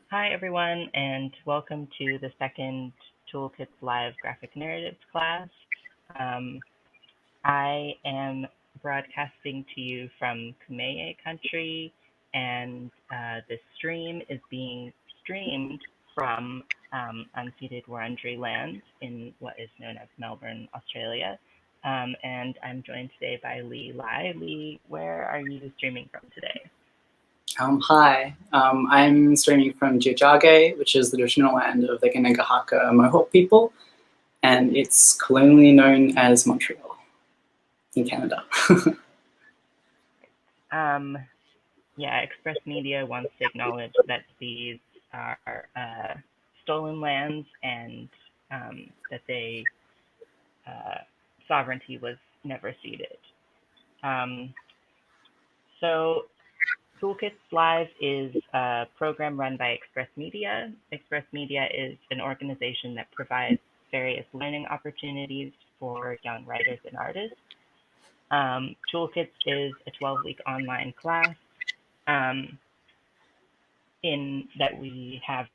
Hi, everyone, and welcome to the second Toolkits Live Graphic Narratives class. Um, I am broadcasting to you from Kumeyaay country, and this stream is being streamed from unceded Wurundjeri land in what is known as Melbourne, Australia. And I'm joined today by Lee Lai. Lee, where are you streaming from today? Hi, I'm streaming from Gouache, which is the traditional land of the Kanengahaka Mohawk people, and it's colonially known as Montreal in Canada. Yeah, Express Media wants to acknowledge that these are stolen lands and that sovereignty was never ceded. So Toolkits Live is a program run by Express Media. Express Media is an organization that provides various learning opportunities for young writers and artists. Toolkits is a 12-week online class in that we have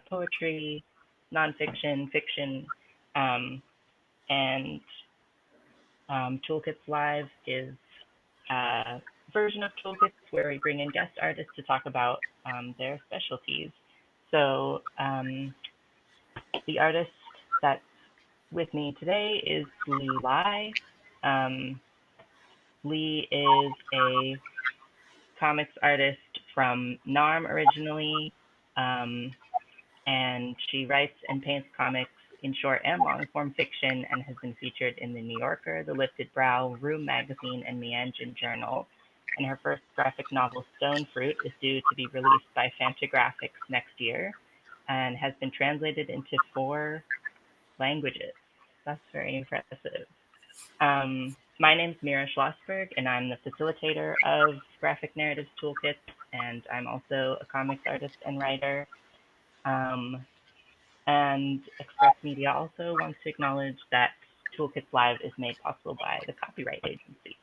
poetry, nonfiction, fiction, and Toolkits Live is a version of Toolkits where we bring in guest artists to talk about their specialties. So the artist that's with me today is Lee Lai. Lee is a comics artist from Narm originally, and she writes and paints comics in short and long form fiction and has been featured in The New Yorker, The Lifted Brow, Room Magazine, and Meanjin Journal. And her first graphic novel, Stone Fruit, is due to be released by Fantagraphics next year and has been translated into 4 languages. That's very impressive. My name's Mira Schlossberg, and I'm the facilitator of Graphic Narratives Toolkits, and I'm also a comics artist and writer. And Express Media also wants to acknowledge that Toolkits Live is made possible by the Copyright Agency.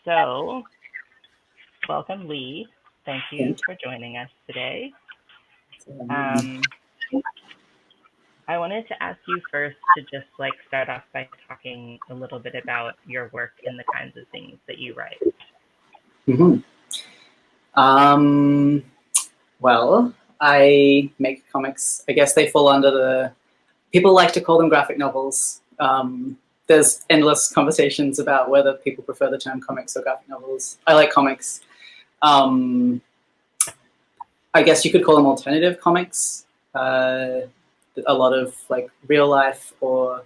So, welcome, Lee. Thank you for joining us today. I wanted to ask you first to just start off by talking a little bit about your work and the kinds of things that you write. Well, I make comics. I guess they fall under people like to call them graphic novels. There's endless conversations about whether people prefer the term comics or graphic novels. I like comics. I guess you could call them alternative comics. A lot of real life or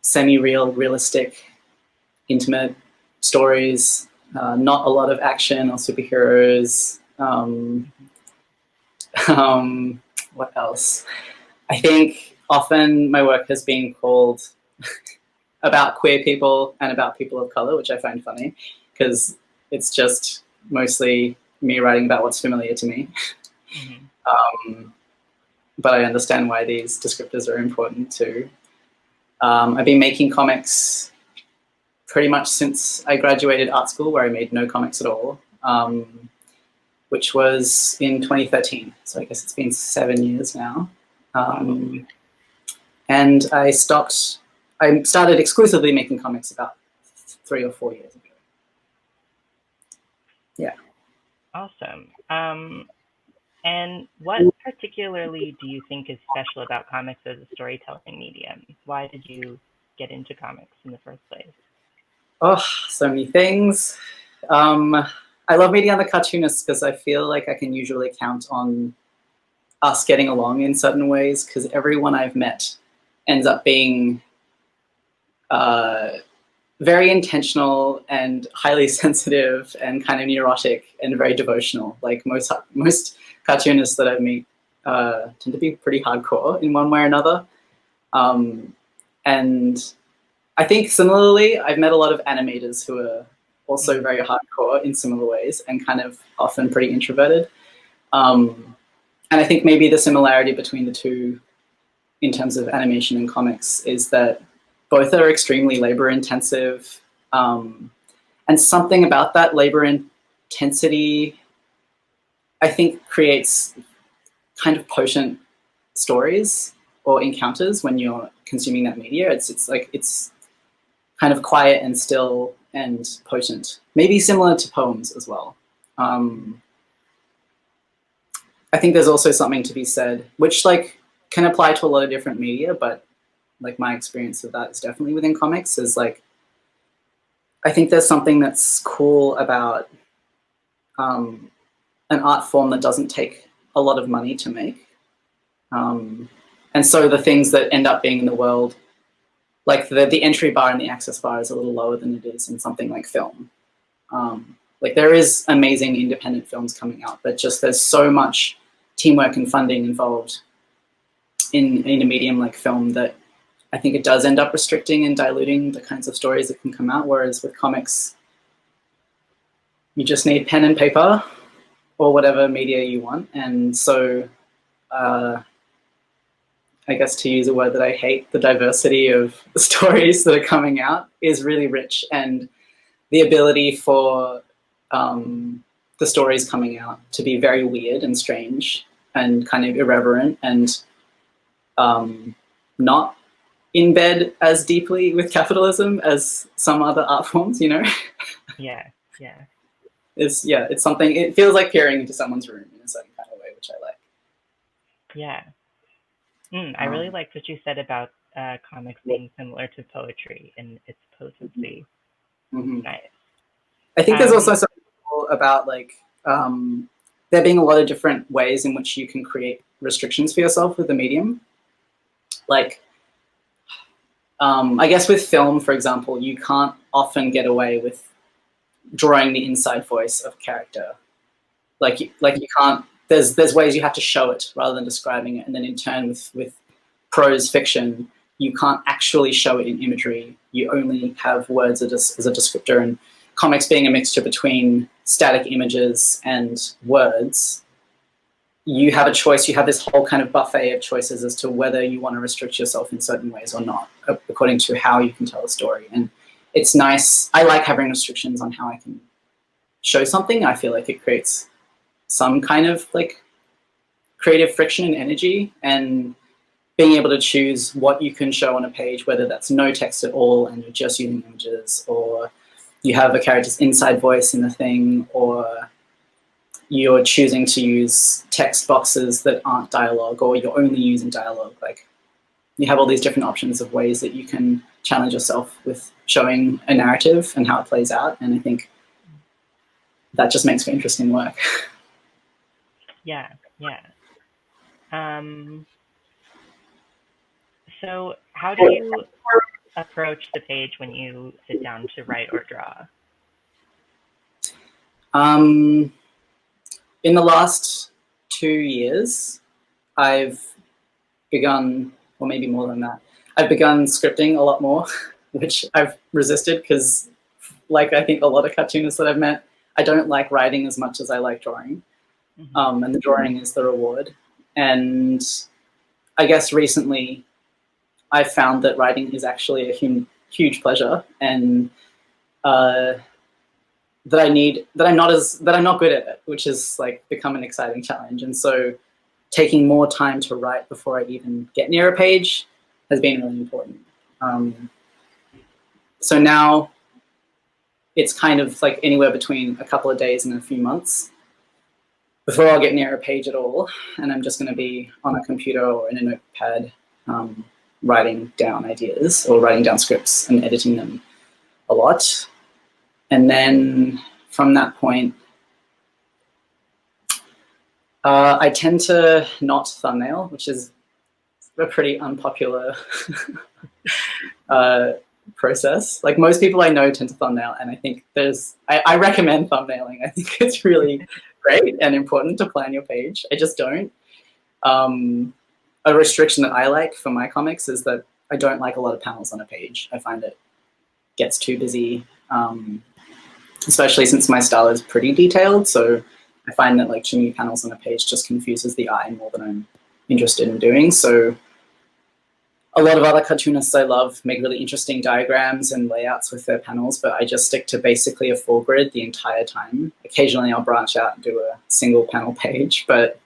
semi-real, realistic, intimate stories. Not a lot of action or superheroes. What else? I think often my work has been called about queer people and about people of color, which I find funny because it's just mostly me writing about what's familiar to me. But I understand why these descriptors are important too. I've been making comics pretty much since I graduated art school, where I made no comics at all, which was in 2013. So I guess it's been 7 years now. And I started exclusively making comics about 3 or 4 years ago. Yeah. Awesome. And what particularly do you think is special about comics as a storytelling medium? Why did you get into comics in the first place? Oh, so many things. I love meeting other cartoonists because I feel like I can usually count on us getting along in certain ways, because everyone I've met ends up being very intentional and highly sensitive and kind of neurotic and very devotional. Like most cartoonists that I meet tend to be pretty hardcore in one way or another. And I think similarly, I've met a lot of animators who are also very hardcore in similar ways and kind of often pretty introverted. And I think maybe the similarity between the two in terms of animation and comics is that both are extremely labor intensive. And something about that labor intensity I think creates kind of potent stories or encounters when you're consuming that media. It's like, it's kind of quiet and still and potent, maybe similar to poems as well. I think there's also something to be said, which like can apply to a lot of different media, but like my experience of that is definitely within comics, is like, I think there's something that's cool about an art form that doesn't take a lot of money to make. And so the things that end up being in the world, like the entry bar and the access bar is a little lower than it is in something like film. Like there is amazing independent films coming out, but just there's so much teamwork and funding involved in a medium like film that I think it does end up restricting and diluting the kinds of stories that can come out. Whereas with comics, you just need pen and paper or whatever media you want. And so I guess, to use a word that I hate, the diversity of the stories that are coming out is really rich, and the ability for the stories coming out to be very weird and strange and kind of irreverent and not in bed as deeply with capitalism as some other art forms, you know? Yeah. It's something, it feels like peering into someone's room in a certain kind of way, which I like. Yeah. I really liked what you said about comics being similar to poetry in its potency. Nice. I think there's also something cool about like there being a lot of different ways in which you can create restrictions for yourself with the medium. Like, I guess with film, for example, you can't often get away with drawing the inside voice of a character. Like you can't. There's ways you have to show it rather than describing it, and then in turn with prose fiction, you can't actually show it in imagery. You only have words as a descriptor, and comics being a mixture between static images and words, you have a choice. You have this whole kind of buffet of choices as to whether you want to restrict yourself in certain ways or not, according to how you can tell a story. And it's nice. I like having restrictions on how I can show something. I feel like it creates some kind of like creative friction and energy, and being able to choose what you can show on a page, whether that's no text at all and you're just using images, or you have a character's inside voice in the thing, or you're choosing to use text boxes that aren't dialogue, or you're only using dialogue. Like, you have all these different options of ways that you can challenge yourself with showing a narrative and how it plays out. And I think that just makes for interesting work. Yeah. So how do you approach the page when you sit down to write or draw? In the last 2 years, I've begun, or maybe more than that, I've begun scripting a lot more, which I've resisted because, like I think a lot of cartoonists that I've met, I don't like writing as much as I like drawing. And the drawing is the reward. And I guess recently I've found that writing is actually a huge pleasure, and that I'm not good at it, which has like become an exciting challenge. And so taking more time to write before I even get near a page has been really important. So now it's kind of like anywhere between a couple of days and a few months before I'll get near a page at all, and I'm just going to be on a computer or in a notepad writing down ideas or writing down scripts and editing them a lot. And then from that point, I tend to not thumbnail, which is a pretty unpopular process. Like, most people I know tend to thumbnail, and I think I recommend thumbnailing. I think it's really great and important to plan your page. I just don't. A restriction that I like for my comics is that I don't like a lot of panels on a page. I find it gets too busy, especially since my style is pretty detailed. So I find that like too many panels on a page just confuses the eye more than I'm interested in doing. So a lot of other cartoonists I love make really interesting diagrams and layouts with their panels, but I just stick to basically a full grid the entire time. Occasionally I'll branch out and do a single panel page, but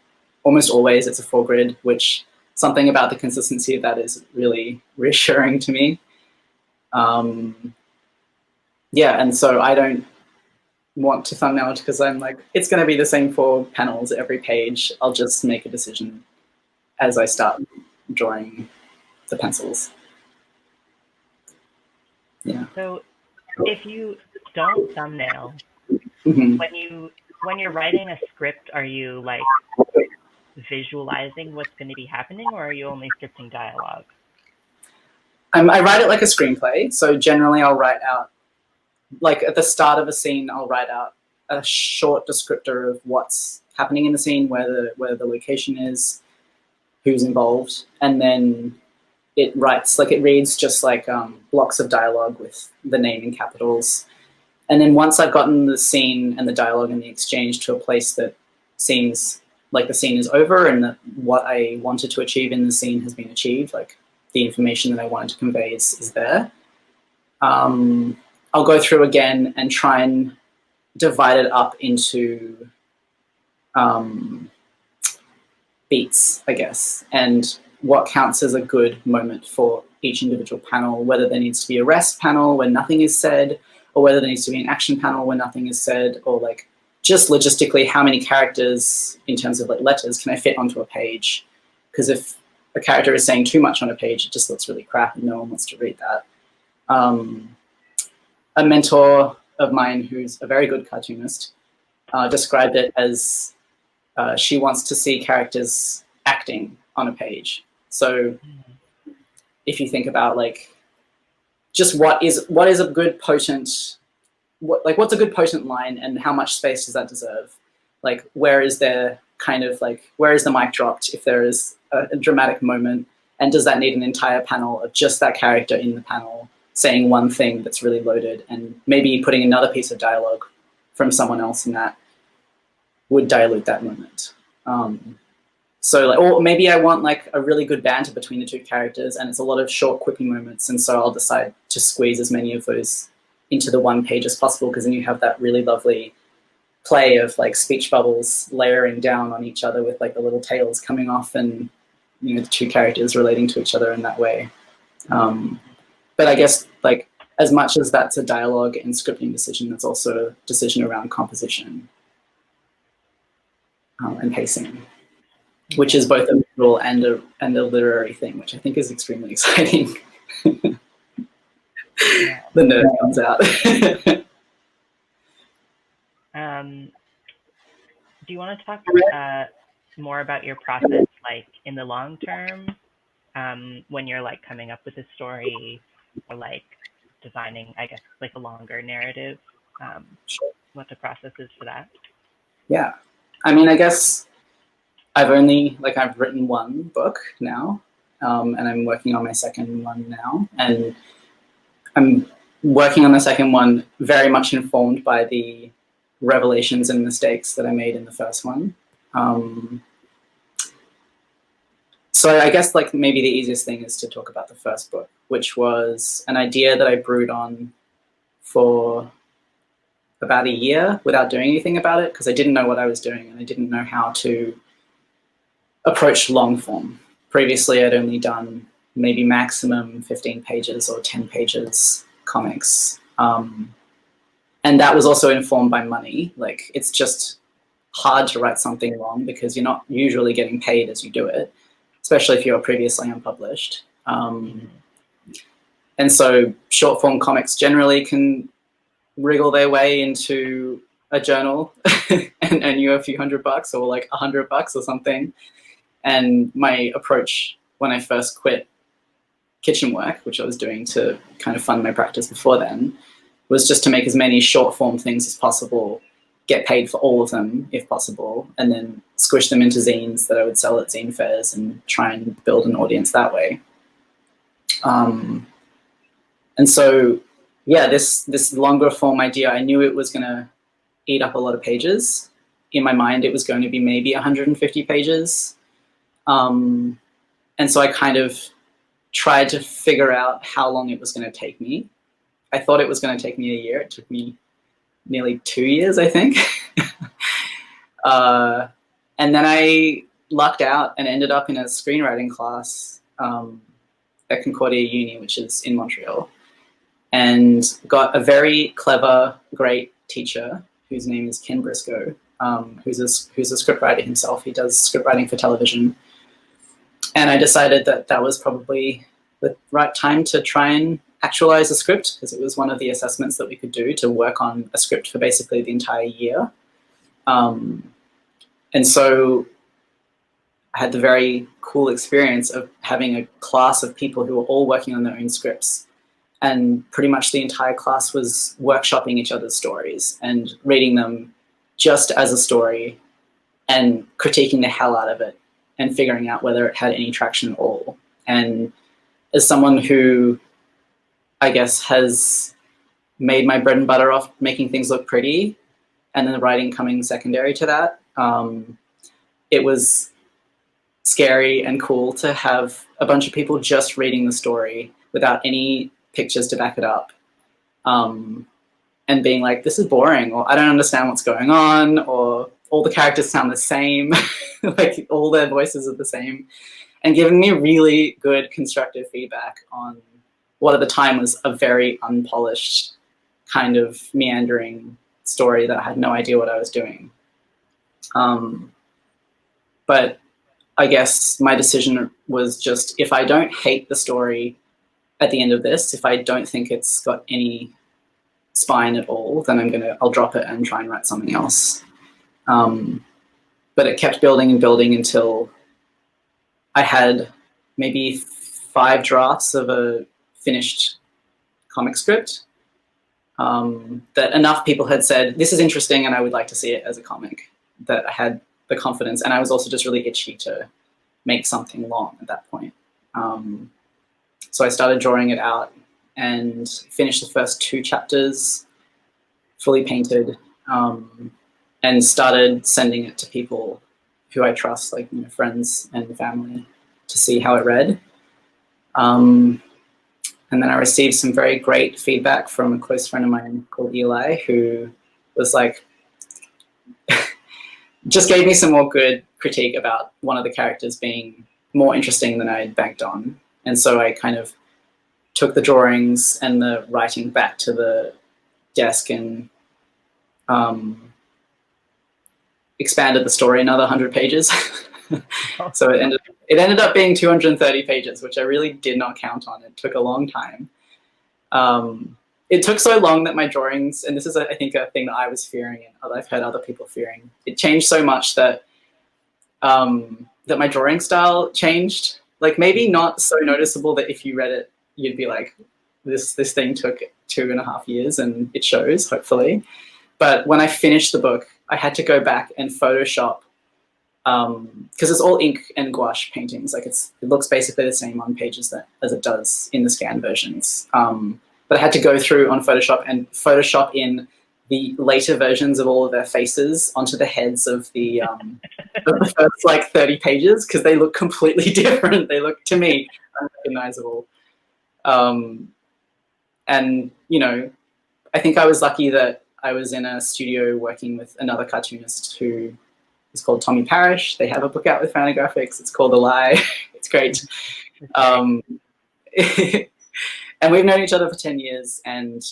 almost always it's a full grid, which something about the consistency of that is really reassuring to me. Yeah, and so I don't want to thumbnail it because I'm like, it's going to be the same 4 panels every page. I'll just make a decision as I start drawing the pencils. Yeah. So if you don't thumbnail, when you're writing a script, are you like visualizing what's going to be happening, or are you only scripting dialogue? I write it like a screenplay. So generally I'll write out, like at the start of a scene, I'll write out a short descriptor of what's happening in the scene, where the location is, who's involved, and then it reads just like blocks of dialogue with the name in capitals. And then once I've gotten the scene and the dialogue and the exchange to a place that seems like the scene is over and that what I wanted to achieve in the scene has been achieved, like the information that I wanted to convey is there, I'll go through again and try and divide it up into beats, I guess, and what counts as a good moment for each individual panel, whether there needs to be a rest panel where nothing is said, or whether there needs to be an action panel where nothing is said, or like just logistically how many characters in terms of like letters can I fit onto a page? Because if a character is saying too much on a page, it just looks really crap and no one wants to read that. A mentor of mine who's a very good cartoonist described it as she wants to see characters acting on a page. So if you think about like just what is a good potent, what's a good potent line and how much space does that deserve? Like where is the mic dropped if there is a dramatic moment, and does that need an entire panel of just that character in the panel saying one thing that's really loaded, and maybe putting another piece of dialogue from someone else in that would dilute that moment. So like, or maybe I want like a really good banter between the two characters and it's a lot of short quippy moments, and so I'll decide to squeeze as many of those into the one page as possible, because then you have that really lovely play of like speech bubbles layering down on each other with like the little tails coming off, and you know the two characters relating to each other in that way. But I guess like as much as that's a dialogue and scripting decision, it's also a decision around composition and pacing, which is both a visual and a literary thing, which I think is extremely exciting. The nerd comes out. Do you want to talk more about your process, like in the long term, when you're like coming up with a story or like designing, I guess, like a longer narrative, Sure. what the process is for that? Yeah, I mean, I guess I've written one book now, and I'm working on my second one now, and I'm working on the second one very much informed by the revelations and mistakes that I made in the first one. So I guess like maybe the easiest thing is to talk about the first book, which was an idea that I brewed on for about a year without doing anything about it, because I didn't know what I was doing and I didn't know how to approach long form. Previously, I'd only done maybe maximum 15 pages or 10 pages comics. And that was also informed by money. Like, it's just hard to write something long because you're not usually getting paid as you do it, especially if you're previously unpublished. And so short form comics generally can wriggle their way into a journal and earn you a few $100 or like $100 or something. And my approach when I first quit kitchen work, which I was doing to kind of fund my practice before then, was just to make as many short form things as possible, get paid for all of them if possible, and then squish them into zines that I would sell at zine fairs and try and build an audience that way. And so, yeah, this longer form idea, I knew it was going to eat up a lot of pages. In my mind, it was going to be maybe 150 pages. And so I kind of tried to figure out how long it was going to take me. I thought it was going to take me a year. It took me nearly 2 years, I think. And then I lucked out and ended up in a screenwriting class at Concordia Uni, which is in Montreal, and got a very clever, great teacher whose name is Ken Briscoe, who's a scriptwriter himself. He does scriptwriting for television. And I decided that that was probably the right time to try and actualize a script, because it was one of the assessments that we could do to work on a script for basically the entire year. And so I had the very cool experience of having a class of people who were all working on their own scripts. And pretty much the entire class was workshopping each other's stories and reading them just as a story and critiquing the hell out of it and figuring out whether it had any traction at all. And as someone who, I guess, has made my bread and butter off making things look pretty, and then the writing coming secondary to that, it was scary and cool to have a bunch of people just reading the story without any pictures to back it up, and being like, this is boring, or I don't understand what's going on, or all the characters sound the same, like all their voices are the same, and giving me really good constructive feedback on what at the time was a very unpolished kind of meandering story that I had no idea what I was doing. But I guess my decision was just, if I don't hate the story at the end of this, if I don't think it's got any spine at all, then I'll drop it and try and write something else. But it kept building and building until I had maybe 5 drafts of a finished comic script that enough people had said, this is interesting and I would like to see it as a comic, that I had the confidence. And I was also just really itchy to make something long at that point. So I started drawing it out and finished the first 2 chapters fully painted, and started sending it to people who I trust, like friends and family, to see how it read. And then I received some very great feedback from a close friend of mine called Lee Lai, who was like, just gave me some more good critique about one of the characters being more interesting than I had banked on. And so I kind of took the drawings and the writing back to the desk and expanded the story another 100 pages. So it ended up being 230 pages, which I really did not count on. It took a long time. It took so long that my drawings, and this is, I think, a thing that I was fearing and I've heard other people fearing, it changed so much that that my drawing style changed. Like, maybe not so noticeable that if you read it, you'd be like, this thing took 2.5 years, and it shows, hopefully. But when I finished the book, I had to go back and Photoshop, because it's all ink and gouache paintings. Like, it looks basically the same on pages as it does in the scan versions. But I had to go through on Photoshop and Photoshop in the later versions of all of their faces onto the heads of the first like 30 pages, because they look completely different. They look, to me, unrecognizable. And I think I was lucky that I was in a studio working with another cartoonist who is called Tommy Parrish. They have a book out with Fantagraphics. It's called Lee Lai. It's great. And we've known each other for 10 years, and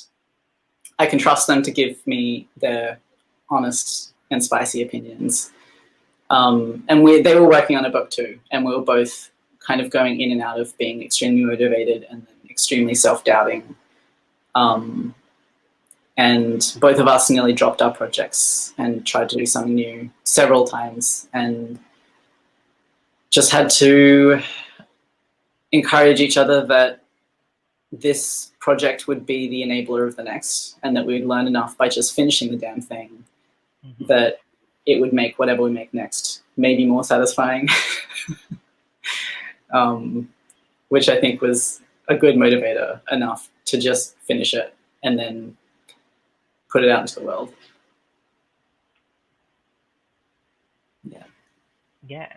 I can trust them to give me their honest and spicy opinions. And they were working on a book too, and we were both kind of going in and out of being extremely motivated and then extremely self-doubting. And both of us nearly dropped our projects and tried to do something new several times, and just had to encourage each other that this project would be the enabler of the next, and that we'd learn enough by just finishing the damn thing that it would make whatever we make next maybe more satisfying. Which I think was a good motivator enough to just finish it and then put it out into the world. Yeah. Yeah.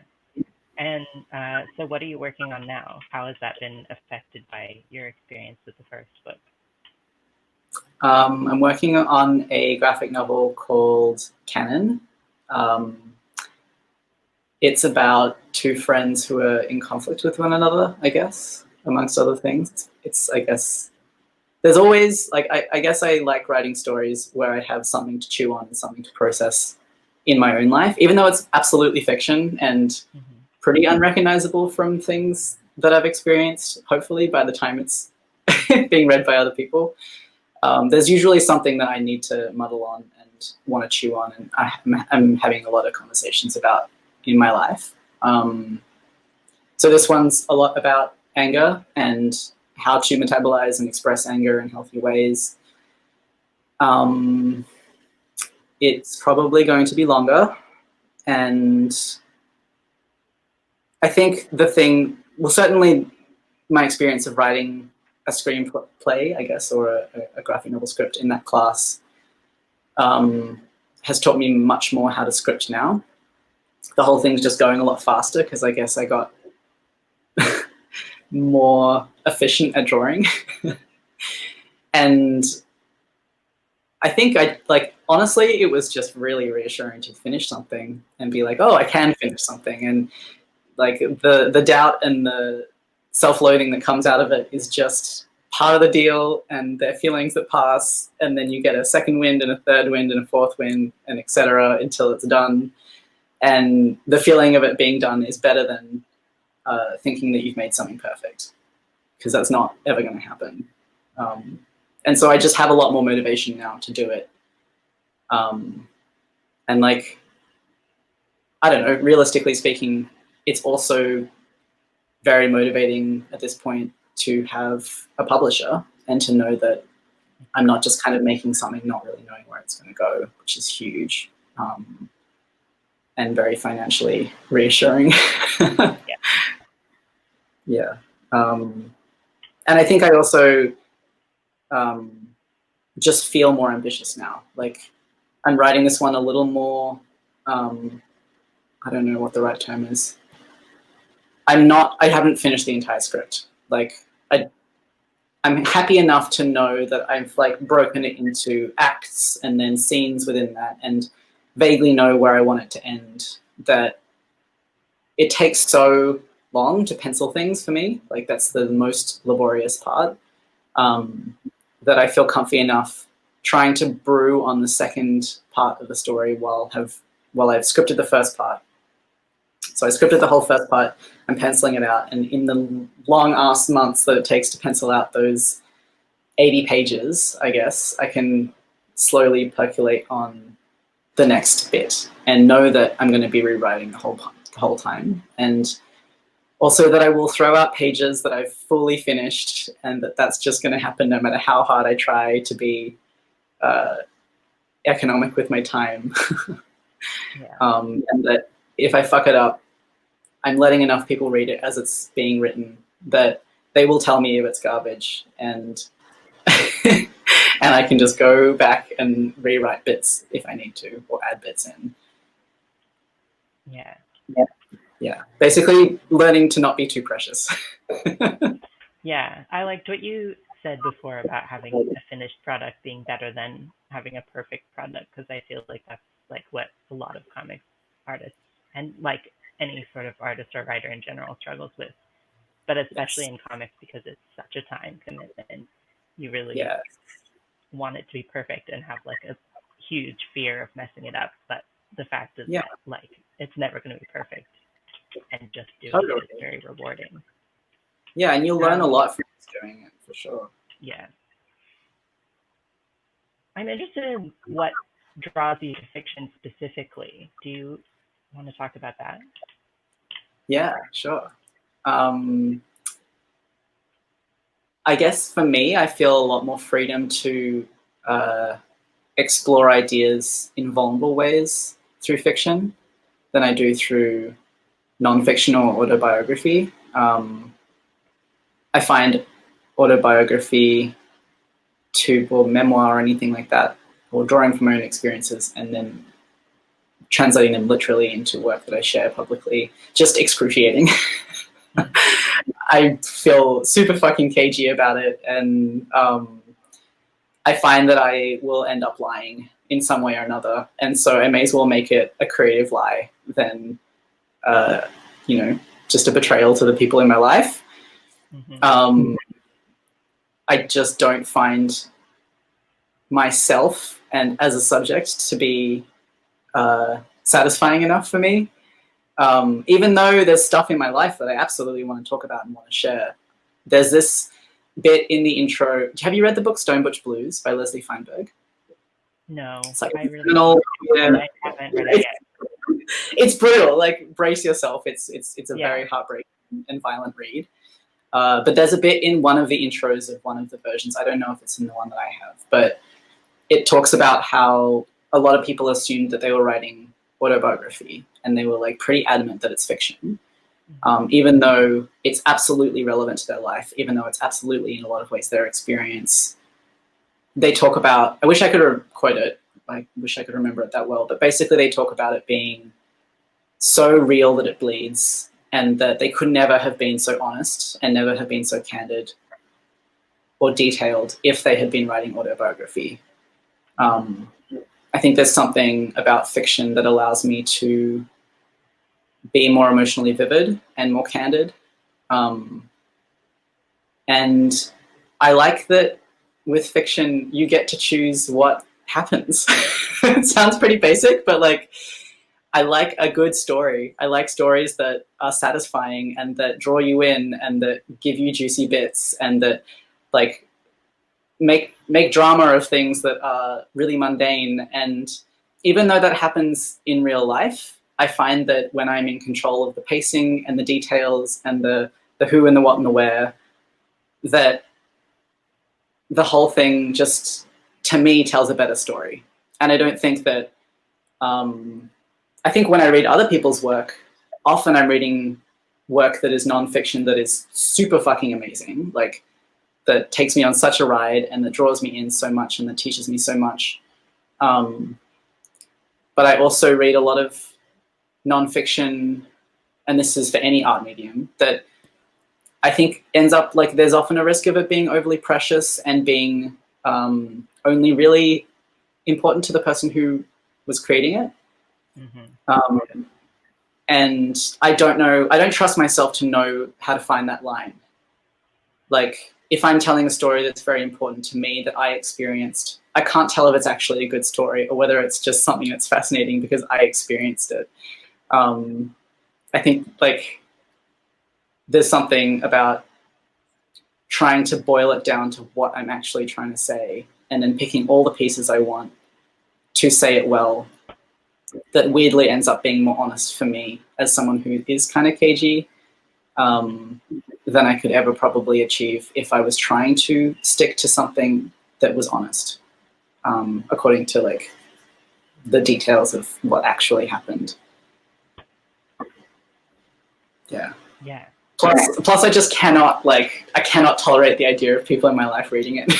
And so what are you working on now? How has that been affected by your experience with the first book? I'm working on a graphic novel called Canon. It's about two friends who are in conflict with one another, I guess, amongst other things. It's, I guess, there's always, like, I guess I like writing stories where I have something to chew on and something to process in my own life, even though it's absolutely fiction and pretty unrecognizable from things that I've experienced, hopefully, by the time it's being read by other people. There's usually something that I need to muddle on and want to chew on, and I'm having a lot of conversations about in my life. So this one's a lot about anger and how to metabolize and express anger in healthy ways. It's probably going to be longer, and I think the thing, well, certainly my experience of writing a screenplay, I guess, or a graphic novel script in that class has taught me much more how to script now. The whole thing's just going a lot faster because I guess I got more efficient at drawing. And I think honestly, it was just really reassuring to finish something and be like, oh, I can finish something. And like the doubt and the self-loathing that comes out of it is just part of the deal, and their feelings that pass, and then you get a second wind and a third wind and a fourth wind and etc. until it's done. And the feeling of it being done is better than thinking that you've made something perfect, because that's not ever going to happen. And so I just have a lot more motivation now to do it. And like, I don't know, realistically speaking, it's also very motivating at this point to have a publisher and to know that I'm not just kind of making something, not really knowing where it's going to go, which is huge. And very financially reassuring. Yeah. And I think I also just feel more ambitious now. Like, I'm writing this one a little more, I don't know what the right term is. I haven't finished the entire script. Like, I'm happy enough to know that I've like broken it into acts and then scenes within that, and vaguely know where I want it to end. That it takes so long to pencil things for me. Like, that's the most laborious part. That I feel comfy enough trying to brew on the second part of the story while I've scripted the first part. So I scripted the whole first part, I'm penciling it out, and in the long-ass months that it takes to pencil out those 80 pages, I guess, I can slowly percolate on the next bit and know that I'm going to be rewriting the whole time. And also that I will throw out pages that I've fully finished, and that's just going to happen no matter how hard I try to be economic with my time. Yeah. And that if I fuck it up, I'm letting enough people read it as it's being written that they will tell me if it's garbage, and and I can just go back and rewrite bits if I need to, or add bits in. Yeah. Yeah. Basically, learning to not be too precious. Yeah. I liked what you said before about having a finished product being better than having a perfect product, because I feel like that's like what a lot of comics artists, and like any sort of artist or writer in general, struggles with. But especially in comics, because it's such a time commitment, you really want it to be perfect and have like a huge fear of messing it up. But the fact is that like it's never going to be perfect, and just doing it is very rewarding. Yeah, and you'll learn a lot from doing it, for sure. Yeah. I'm interested in what draws you to fiction specifically. Do you want to talk about that? Yeah, sure. I guess for me, I feel a lot more freedom to explore ideas in vulnerable ways through fiction than I do through non-fiction or autobiography. I find autobiography or memoir or anything like that, or drawing from my own experiences and then translating them literally into work that I share publicly, just excruciating. I feel super fucking cagey about it, and I find that I will end up lying in some way or another, and so I may as well make it a creative lie than, you know, just a betrayal to the people in my life. I just don't find myself and as a subject to be satisfying enough for me. Even though there's stuff in my life that I absolutely want to talk about and want to share. There's this bit in the intro. Have you read the book Stone Butch Blues by Leslie Feinberg? No, It's like I really I haven't read it yet. It's brutal. Like, brace yourself. It's a very heartbreaking and violent read. But there's a bit in one of the intros of one of the versions. I don't know if it's in the one that I have, but it talks about how a lot of people assumed that they were writing autobiography, and they were like pretty adamant that it's fiction, even though it's absolutely relevant to their life, even though it's absolutely in a lot of ways their experience. They talk about, I wish I could quote it, I wish I could remember it that well, but basically they talk about it being so real that it bleeds, and that they could never have been so honest and never have been so candid or detailed if they had been writing autobiography. I think there's something about fiction that allows me to be more emotionally vivid and more candid. And I like that with fiction, you get to choose what happens. It sounds pretty basic, but like, I like a good story. I like stories that are satisfying and that draw you in and that give you juicy bits and that like make drama of things that are really mundane. And even though that happens in real life, I find that when I'm in control of the pacing and the details and the who and the what and the where, that the whole thing just, to me, tells a better story. And I don't think that, I think when I read other people's work, often I'm reading work that is nonfiction that is super fucking amazing, like that takes me on such a ride and that draws me in so much and that teaches me so much. But I also read a lot of nonfiction, and this is for any art medium, that I think ends up like there's often a risk of it being overly precious and being only really important to the person who was creating it. And I don't trust myself to know how to find that line. Like, if I'm telling a story that's very important to me that I experienced, I can't tell if it's actually a good story or whether it's just something that's fascinating because I experienced it. I think like there's something about trying to boil it down to what I'm actually trying to say and then picking all the pieces I want to say it well, that weirdly ends up being more honest for me as someone who is kind of cagey than I could ever probably achieve if I was trying to stick to something that was honest, according to like the details of what actually happened. Yeah. Yeah. Plus I just cannot, like, I cannot tolerate the idea of people in my life reading it.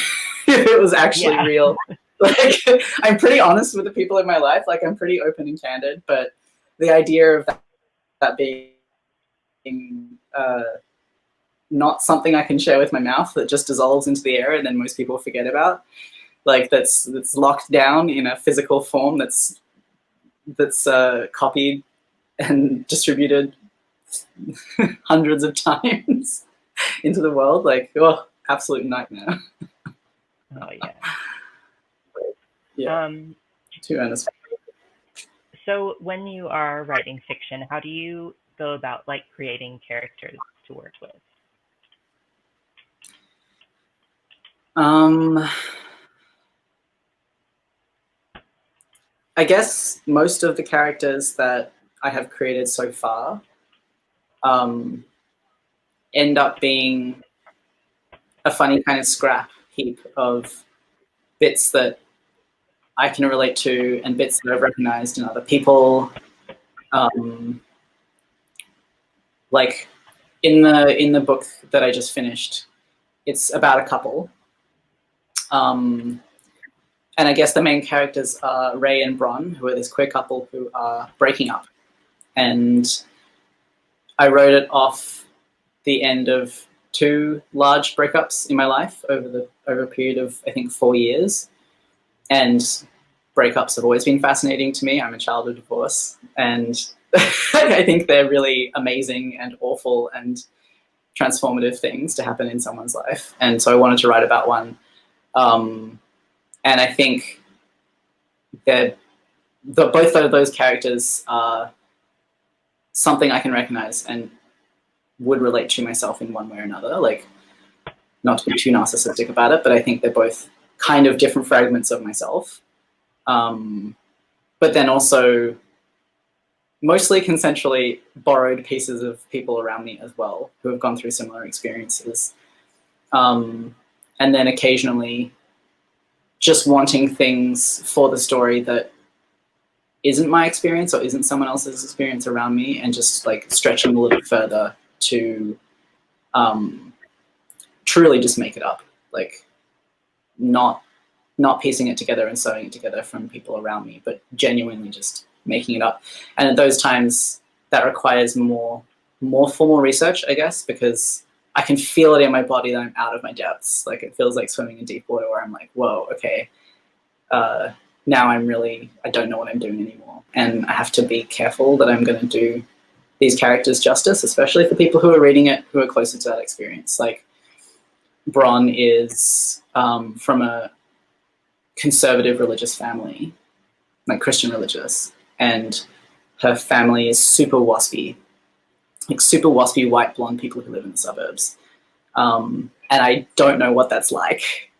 If it was actually real. Like, I'm pretty honest with the people in my life. Like, I'm pretty open and candid, but the idea of that being not something I can share with my mouth, that just dissolves into the air and then most people forget about, like that's locked down in a physical form that's copied and distributed hundreds of times into the world, like, oh, absolute nightmare. Oh yeah. Yeah. Too earnest. So when you are writing fiction, how do you go about like creating characters to work with? I guess most of the characters that I have created so far end up being a funny kind of scrap heap of bits that I can relate to and bits that I've recognized in other people. Like in the book that I just finished, it's about a couple. And And I guess the main characters are Ray and Bron, who are this queer couple who are breaking up. And I wrote it off the end of 2 large breakups in my life over a period of, I think, 4 years. And breakups have always been fascinating to me. I'm a child of divorce, and I think they're really amazing and awful and transformative things to happen in someone's life. And so I wanted to write about one. And I think that both of those characters are something I can recognize and would relate to myself in one way or another. Like, not to be too narcissistic about it, but I think they're both kind of different fragments of myself. But then also mostly consensually borrowed pieces of people around me as well who have gone through similar experiences. And then occasionally just wanting things for the story that isn't my experience or isn't someone else's experience around me, and just like stretching a little bit further to truly just make it up, like not piecing it together and sewing it together from people around me, but genuinely just making it up. And at those times that requires more formal research, I guess, because I can feel it in my body that I'm out of my depths. Like, it feels like swimming in deep water where I'm like, whoa, okay, now I don't know what I'm doing anymore. And I have to be careful that I'm going to do these characters justice, especially for people who are reading it, who are closer to that experience. Like, Bron is from a conservative religious family, like Christian religious, and her family is super waspy, like super waspy white blonde people who live in the suburbs. And I don't know what that's like.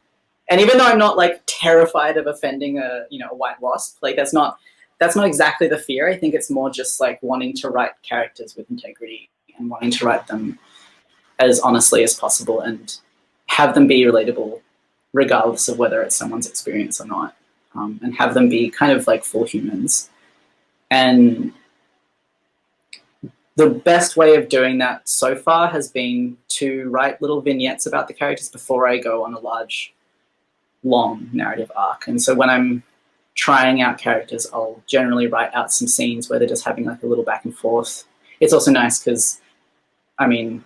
And even though I'm not like terrified of offending a white wasp, like that's not exactly the fear. I think it's more just like wanting to write characters with integrity and wanting to write them as honestly as possible and have them be relatable regardless of whether it's someone's experience or not, and have them be kind of like full humans. And the best way of doing that so far has been to write little vignettes about the characters before I go on a large, long narrative arc. And so when I'm trying out characters, I'll generally write out some scenes where they're just having like a little back and forth. It's also nice because, I mean,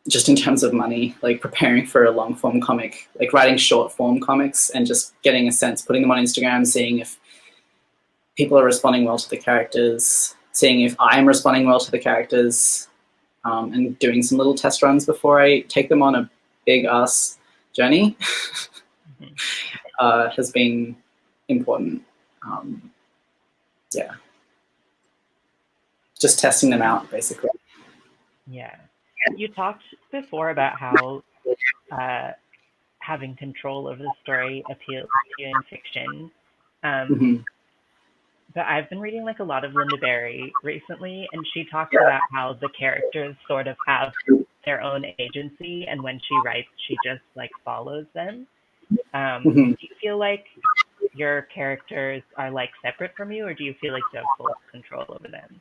just in terms of money, like preparing for a long form comic, like writing short form comics and just getting a sense, putting them on Instagram, seeing if people are responding well to the characters, seeing if I'm responding well to the characters, and doing some little test runs before I take them on a big ass journey has been important. Yeah. Just testing them out, basically. Yeah. You talked before about how having control over the story appeals to you in fiction. But I've been reading like a lot of Linda Berry recently, and she talks about how the characters sort of have their own agency, and when she writes, she just like follows them. Do you feel like your characters are like separate from you, or do you feel like you have full control over them?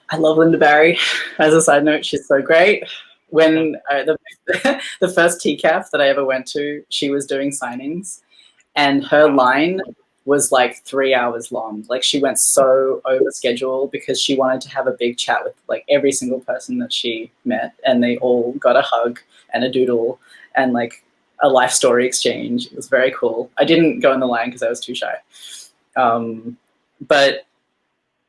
I love Linda Barry. As a side note, she's so great. When the first TCAF that I ever went to, she was doing signings, and her line was like 3 hours long. Like, she went so over schedule because she wanted to have a big chat with like every single person that she met, and they all got a hug and a doodle and like a life story exchange. It was very cool. I didn't go in the line because I was too shy. But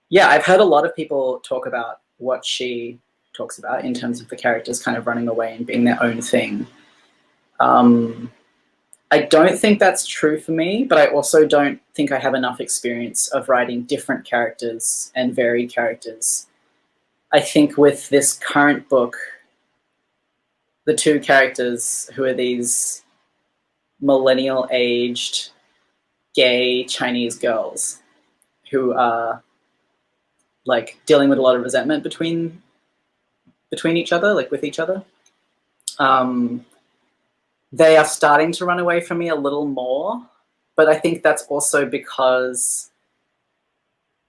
yeah, I've heard a lot of people talk about what she talks about in terms of the characters kind of running away and being their own thing. I don't think that's true for me, but I also don't think I have enough experience of writing different characters and varied characters. I think with this current book, the 2 characters who are these millennial-aged gay Chinese girls who are like dealing with a lot of resentment between each other, like with each other. They are starting to run away from me a little more, but I think that's also because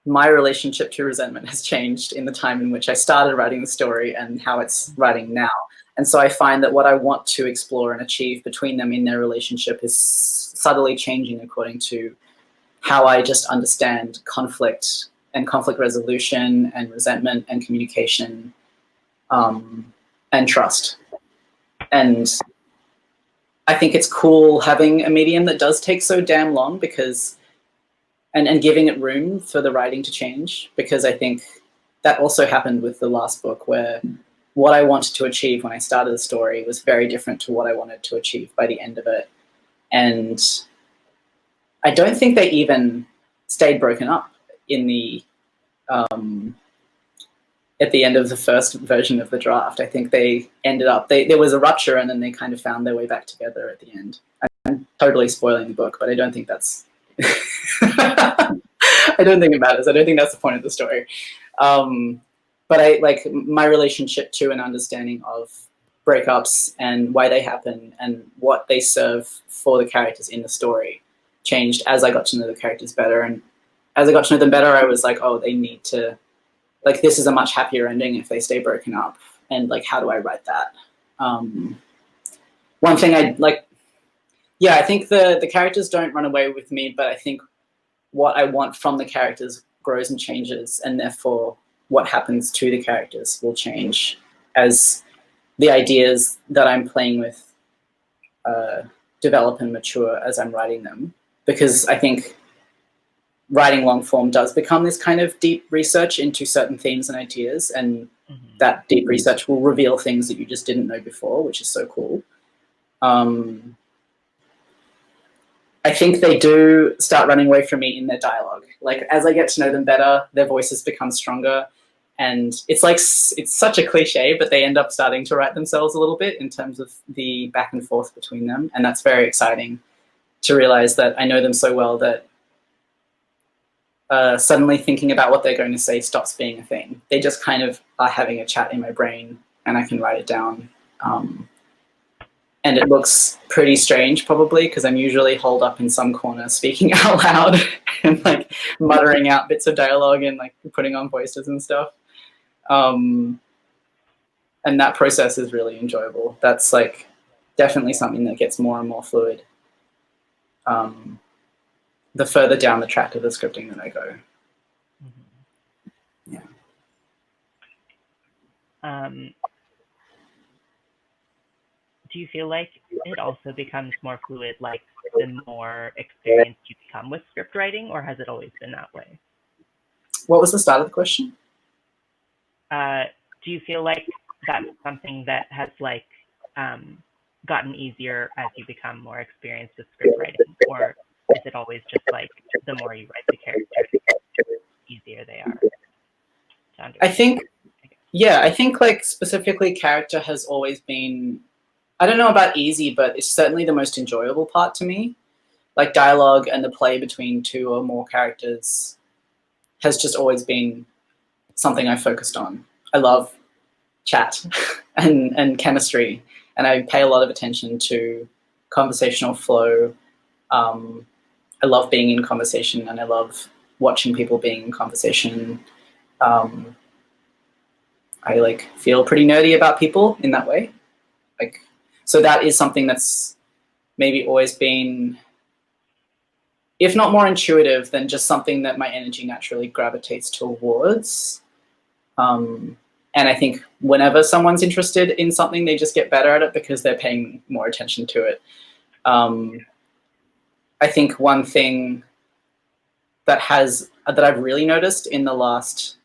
my relationship to resentment has changed in the time in which I started writing the story and how it's writing now. And so I find that what I want to explore and achieve between them in their relationship is subtly changing according to how I just understand conflict and conflict resolution and resentment and communication, and trust. And I think it's cool having a medium that does take so damn long, because and giving it room for the writing to change, because I think that also happened with the last book, where what I wanted to achieve when I started the story was very different to what I wanted to achieve by the end of it. And I don't think they even stayed broken up in the at the end of the first version of the draft. I think they ended up, there was a rupture, and then they kind of found their way back together at the end. I'm totally spoiling the book, but I don't think that's I don't think it matters. I don't think that's the point of the story. But I like my relationship to an understanding of breakups and why they happen and what they serve for the characters in the story changed as I got to know the characters better. And as I got to know them better, I was like, oh, they need to, like, this is a much happier ending if they stay broken up. And like, how do I write that? One thing I like, yeah, I think the characters don't run away with me, but I think what I want from the characters grows and changes, and therefore what happens to the characters will change as the ideas that I'm playing with develop and mature as I'm writing them. Because I think writing long form does become this kind of deep research into certain themes and ideas, and that deep research will reveal things that you just didn't know before, which is so cool. I think they do start running away from me in their dialogue. Like, as I get to know them better, their voices become stronger. And it's like, it's such a cliche, but they end up starting to write themselves a little bit in terms of the back and forth between them. And that's very exciting to realize that I know them so well that suddenly thinking about what they're going to say stops being a thing. They just kind of are having a chat in my brain, and I can write it down. And it looks pretty strange, probably, because I'm usually holed up in some corner speaking out loud and like muttering out bits of dialogue and like putting on voices and stuff. And that process is really enjoyable. That's like definitely something that gets more and more fluid the further down the track of the scripting that I go. Yeah. Do you feel like it also becomes more fluid, like the more experienced you become with script writing, or has it always been that way? What was the start of the question? Do you feel like that's something that has like gotten easier as you become more experienced with script writing, or is it always just like the more you write the characters, the easier they are to understand? I think, yeah, I think like specifically character has always been, I don't know about easy, but it's certainly the most enjoyable part to me. Like dialogue and the play between two or more characters has just always been something I focused on. I love chat and chemistry, and I pay a lot of attention to conversational flow. I love being in conversation, and I love watching people being in conversation. I like feel pretty nerdy about people in that way. Like, so that is something that's maybe always been, if not more intuitive, then just something that my energy naturally gravitates towards. And I think whenever someone's interested in something, they just get better at it because they're paying more attention to it. I think one thing that I've really noticed in the last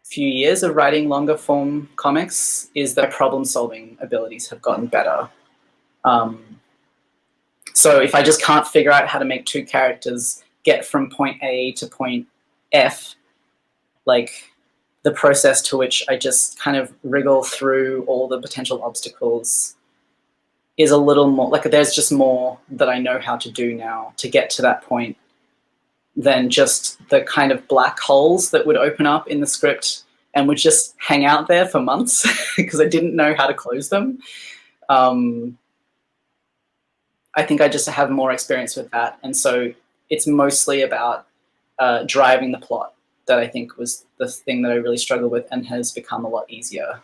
few years of writing longer form comics is that problem solving abilities have gotten better. So if I just can't figure out how to make two characters get from point A to point F, like the process to which I just kind of wriggle through all the potential obstacles is a little more, like there's just more that I know how to do now to get to that point than just the kind of black holes that would open up in the script and would just hang out there for months because I didn't know how to close them. I think I just have more experience with that. And so it's mostly about driving the plot that I think was the thing that I really struggled with and has become a lot easier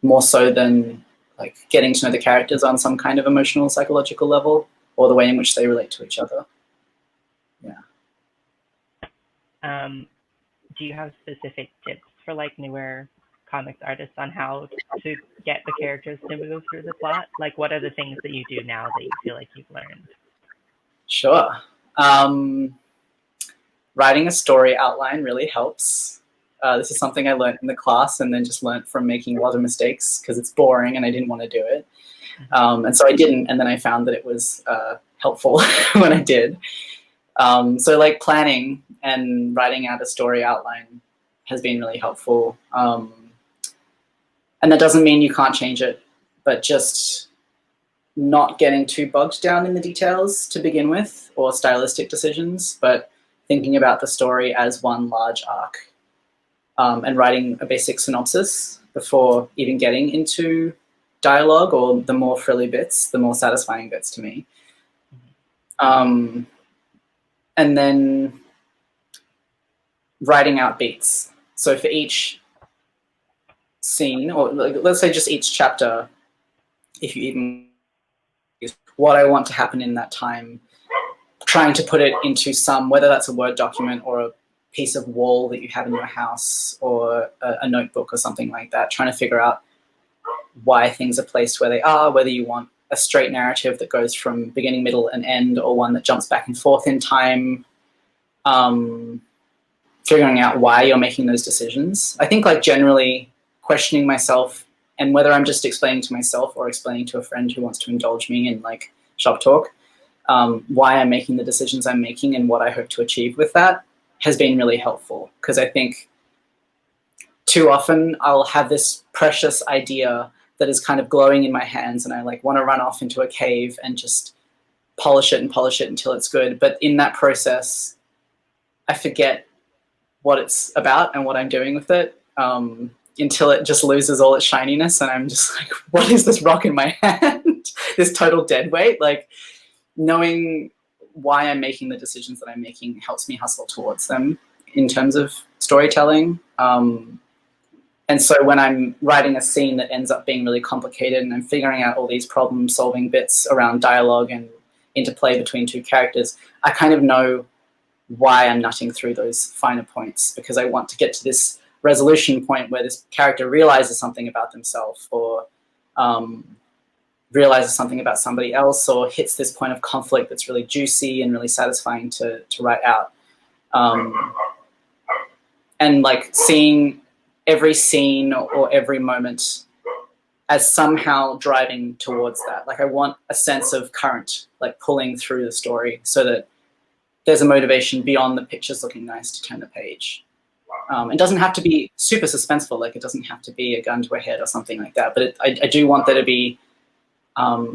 more so than like getting to know the characters on some kind of emotional, psychological level, or the way in which they relate to each other. Yeah. Do you have specific tips for like newer comics artists on how to get the characters to move through the plot? Like, what are the things that you do now that you feel like you've learned? Sure. Writing a story outline really helps. This is something I learned in the class and then just learned from making a lot of mistakes because it's boring and I didn't want to do it. And so I didn't, and then I found that it was helpful when I did. So like planning and writing out a story outline has been really helpful. And that doesn't mean you can't change it, but just not getting too bogged down in the details to begin with, or stylistic decisions, but thinking about the story as one large arc, and writing a basic synopsis before even getting into dialogue or the more frilly bits, the more satisfying bits to me. And then writing out beats. So for each scene, or let's say just each chapter, if you even what I want to happen in that time, trying to put it into some, whether that's a Word document or a piece of wall that you have in your house or a notebook or something like that, trying to figure out why things are placed where they are, whether you want a straight narrative that goes from beginning, middle, and end, or one that jumps back and forth in time, figuring out why you're making those decisions. I think like generally questioning myself and whether I'm just explaining to myself or explaining to a friend who wants to indulge me in like shop talk, why I'm making the decisions I'm making and what I hope to achieve with that has been really helpful. Because I think too often I'll have this precious idea that is kind of glowing in my hands and I like want to run off into a cave and just polish it until it's good. But in that process, I forget what it's about and what I'm doing with it, until it just loses all its shininess and I'm just like, what is this rock in my hand? This total dead weight. Like, knowing why I'm making the decisions that I'm making helps me hustle towards them in terms of storytelling. And so when I'm writing a scene that ends up being really complicated and I'm figuring out all these problem-solving bits around dialogue and interplay between two characters, I kind of know why I'm nutting through those finer points, because I want to get to this resolution point where this character realizes something about themselves, or realizes something about somebody else, or hits this point of conflict that's really juicy and really satisfying to write out. And like seeing every scene or every moment as somehow driving towards that. Like I want a sense of current, like pulling through the story so that there's a motivation beyond the pictures looking nice to turn the page. It doesn't have to be super suspenseful, like it doesn't have to be a gun to a head or something like that, but I do want there to be, I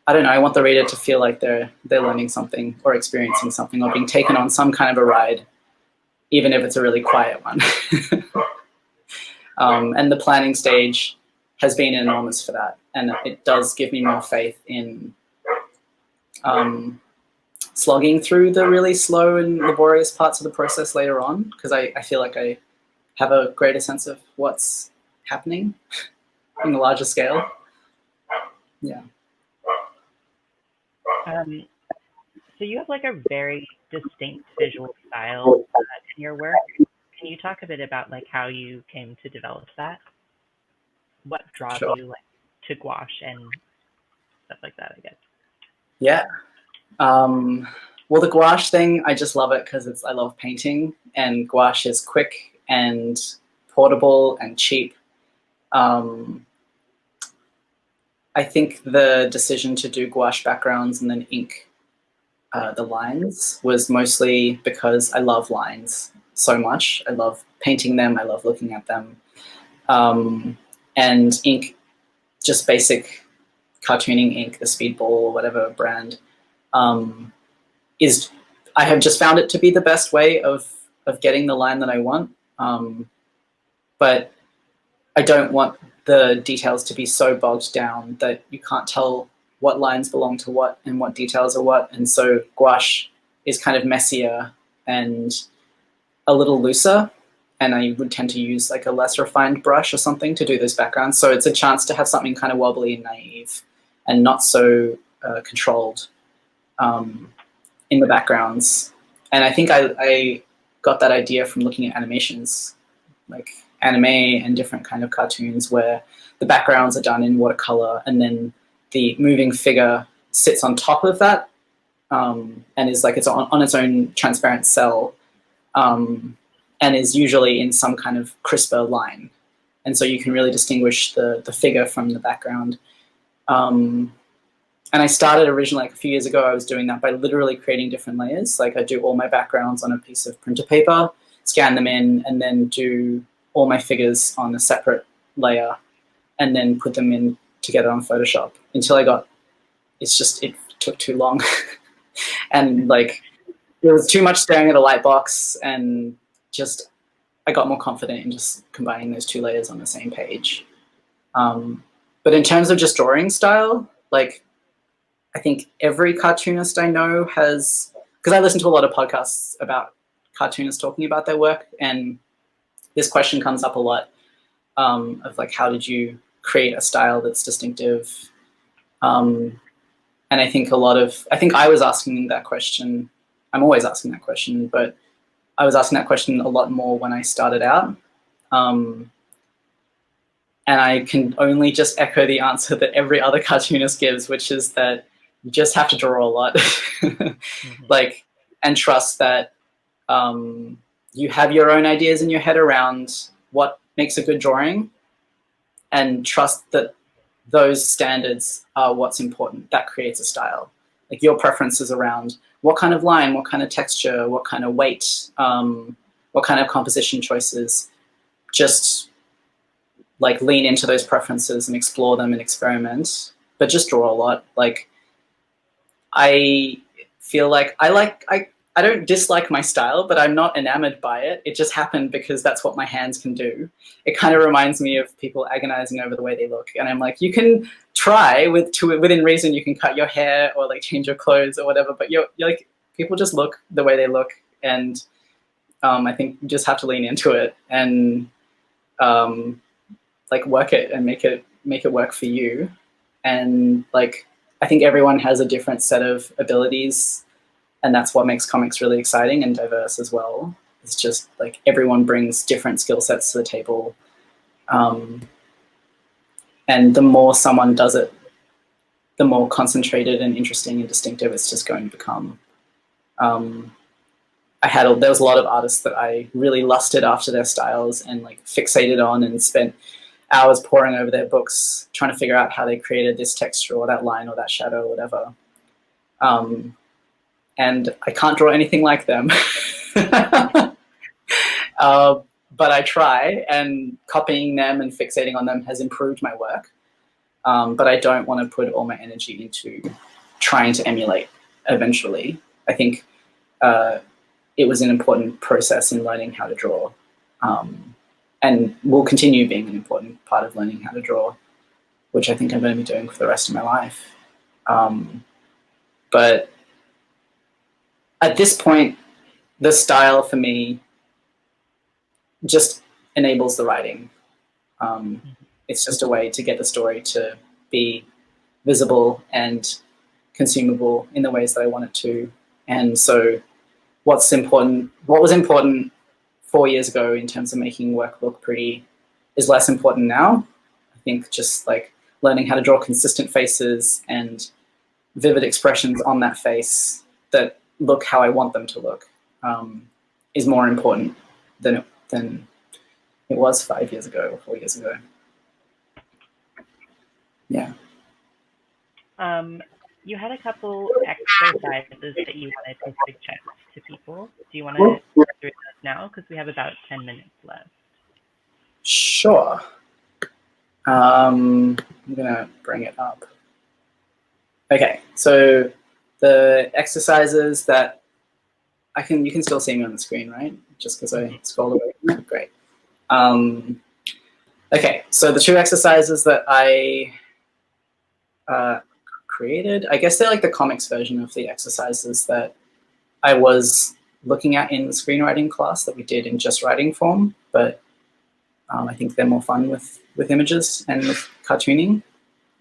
don't know, I want the reader to feel like they're learning something or experiencing something or being taken on some kind of a ride, even if it's a really quiet one. And the planning stage has been enormous for that, and it does give me more faith in slogging through the really slow and laborious parts of the process later on, because I feel like I have a greater sense of what's happening in a larger scale. Yeah. So you have like a very distinct visual style in your work. Can you talk a bit about like how you came to develop that? What draws Sure. you like to gouache and stuff like that, I guess. Yeah. Well, the gouache thing, I just love it because I love painting, and gouache is quick and portable and cheap. I think the decision to do gouache backgrounds and then ink the lines was mostly because I love lines so much. I love painting them. I love looking at them. And ink, just basic cartooning ink, the Speedball or whatever brand, I have just found it to be the best way of getting the line that I want. But I don't want the details to be so bogged down that you can't tell what lines belong to what and what details are what. And so gouache is kind of messier and a little looser. and I would tend to use like a less refined brush or something to do those backgrounds. So it's a chance to have something kind of wobbly and naive and not so controlled in the backgrounds. And I think I got that idea from looking at animations, like anime and different kind of cartoons where the backgrounds are done in watercolor and then the moving figure sits on top of that and is like it's on its own transparent cell and is usually in some kind of crisper line. And so you can really distinguish the figure from the background. And I started originally, like a few years ago, I was doing that by literally creating different layers. Like I do all my backgrounds on a piece of printer paper, scan them in, and then do all my figures on a separate layer, and then put them in together on Photoshop until I got, it took too long. And like, it was too much staring at a light box, and just, I got more confident in just combining those two layers on the same page. But in terms of just drawing style, like, I think every cartoonist I know has, because I listen to a lot of podcasts about cartoonists talking about their work, and this question comes up a lot of like, how did you create a style that's distinctive? And I think I was asking that question. I'm always asking that question, but I was asking that question a lot more when I started out. And I can only just echo the answer that every other cartoonist gives, which is that you just have to draw a lot, like, and trust that you have your own ideas in your head around what makes a good drawing, and trust that those standards are what's important. That creates a style. Like your preferences around what kind of line, what kind of texture, what kind of weight, what kind of composition choices, just like lean into those preferences and explore them and experiment, but just draw a lot. Like, I feel like I don't dislike my style, but I'm not enamored by it. It just happened because that's what my hands can do. It kind of reminds me of people agonizing over the way they look. And I'm like, you can try within reason, you can cut your hair or like change your clothes or whatever, but you're like, people just look the way they look. And I think you just have to lean into it and like work it and make it work for you. And like, I think everyone has a different set of abilities, and that's what makes comics really exciting and diverse as well. It's just like everyone brings different skill sets to the table. And the more someone does it, the more concentrated and interesting and distinctive it's just going to become. There was a lot of artists that I really lusted after their styles and like fixated on and spent hours poring over their books, trying to figure out how they created this texture or that line or that shadow or whatever. And I can't draw anything like them. But I try, and copying them and fixating on them has improved my work. But I don't want to put all my energy into trying to emulate eventually. I think it was an important process in learning how to draw. And will continue being an important part of learning how to draw, which I think I'm going to be doing for the rest of my life. But at this point, the style for me just enables the writing. It's just a way to get the story to be visible and consumable in the ways that I want it to. And so what was important 4 years ago in terms of making work look pretty is less important now. I think just like learning how to draw consistent faces and vivid expressions on that face that look how I want them to look is more important than it was 5 years ago or 4 years ago. Yeah. You had a couple exercises that you wanted to suggest to people. Do you want to go through those now? Because we have about 10 minutes left. Sure. I'm gonna bring it up. Okay, so the exercises that you can still see me on the screen, right? Just because I scrolled away. Great. Okay, so the two exercises that I created, I guess they're like the comics version of the exercises that I was looking at in the screenwriting class that we did in just writing form, but I think they're more fun with images and with cartooning.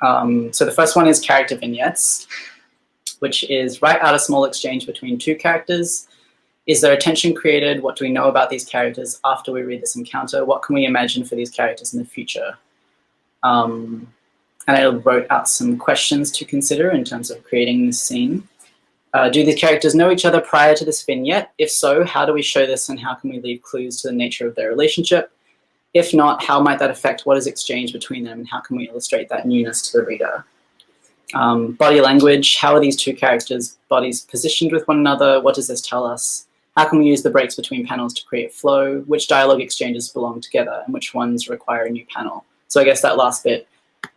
So the first one is character vignettes, which is write out a small exchange between two characters. Is there a tension created? What do we know about these characters after we read this encounter? What can we imagine for these characters in the future? And I wrote out some questions to consider in terms of creating this scene. Do these characters know each other prior to this vignette? If so, how do we show this and how can we leave clues to the nature of their relationship? If not, how might that affect what is exchanged between them and how can we illustrate that newness to the reader? Body language, how are these two characters' bodies positioned with one another? What does this tell us? How can we use the breaks between panels to create flow? Which dialogue exchanges belong together and which ones require a new panel? So I guess that last bit